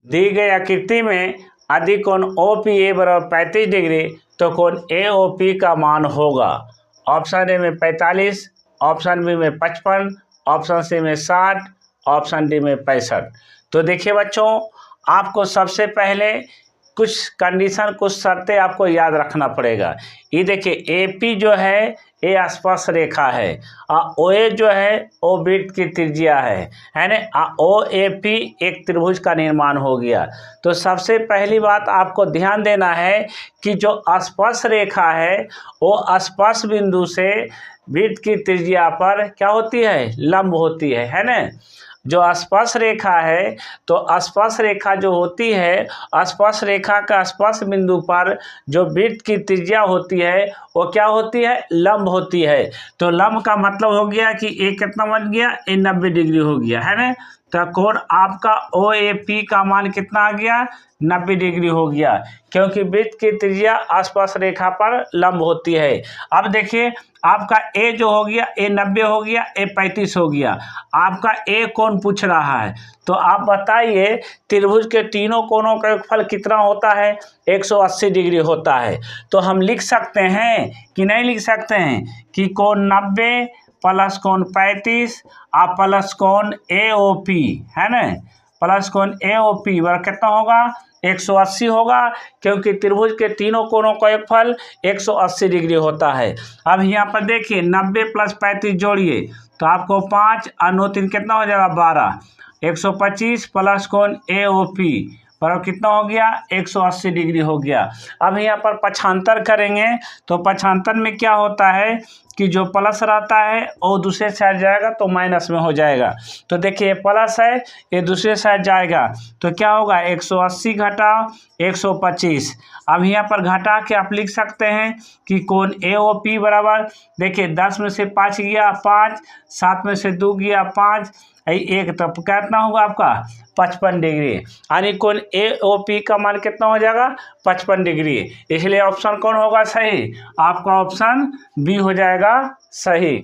दी गई आकृति में यदि कोण OPA बराबर 35 डिग्री तो कोण AOP का मान होगा। ऑप्शन ए में 45, ऑप्शन बी में 55, ऑप्शन सी में 60, ऑप्शन डी में 65। तो देखिए बच्चों, आपको सबसे पहले कुछ कंडीशन, कुछ शर्तें आपको याद रखना पड़ेगा। ये देखिए AP जो है ये स्पर्श रेखा है और OA जो है वो वृत्त की त्रिज्या है ना। OAP एक त्रिभुज का निर्माण हो गया। तो सबसे पहली बात आपको ध्यान देना है कि जो स्पर्श रेखा है वो स्पर्श बिंदु से वृत्त की त्रिज्या पर क्या होती है, लंब होती है ना। जो स्पर्श रेखा है तो स्पर्श रेखा जो होती है, स्पर्श रेखा का स्पर्श बिंदु पर जो वृत्त की त्रिज्या होती है वो क्या होती है, लंब होती है। तो लंब का मतलब हो गया कि ये कितना बन गया, ये 90 डिग्री हो गया है ना। तो कोण आपका OAP का मान कितना आ गया, 90 डिग्री हो गया, क्योंकि वृत्त की त्रिज्या स्पर्श रेखा पर लंब होती है। अब देखिए आपका A जो हो गया, A 90 हो गया, A 35 हो गया। आपका A कोण पूछ रहा है, तो आप बताइए त्रिभुज के तीनों कोणों का योगफल कितना होता है, 180 डिग्री होता है। तो हम लिख सकते हैं कि नहीं लिख सकते हैं कि कोण 90 प्लस कोण 35 और प्लस कोण AOP है ना, प्लस कोण AOP बराबर कितना होगा, 180 होगा, क्योंकि त्रिभुज के तीनों कोणों का योगफल 180 डिग्री होता है। अब यहाँ पर देखिए 90 प्लस 35 जोड़िए तो आपको 5 और 9 3 कितना हो जाएगा, 12, 125 प्लस कोण AOP बराबर कितना हो गया, 180 डिग्री हो गया। अब यहाँ पर पक्षांतर करेंगे तो पक्षांतर में क्या होता है कि जो प्लस रहता है वो दूसरे साइड जाएगा तो माइनस में हो जाएगा। तो देखिए प्लस है, ये दूसरे साइड जाएगा तो क्या होगा, 180 घटा 125। अब यहाँ पर घटा के आप लिख सकते हैं कि कोण AOP बराबर, देखिए 10 में से 5 गया 5, 7 में से 2 गया 5, एक तो कितना होगा आपका 55 डिग्री, यानी कोण AOP का मान कितना हो जाएगा, 55 डिग्री। इसलिए ऑप्शन कौन होगा सही, आपका ऑप्शन बी हो जाएगा सही।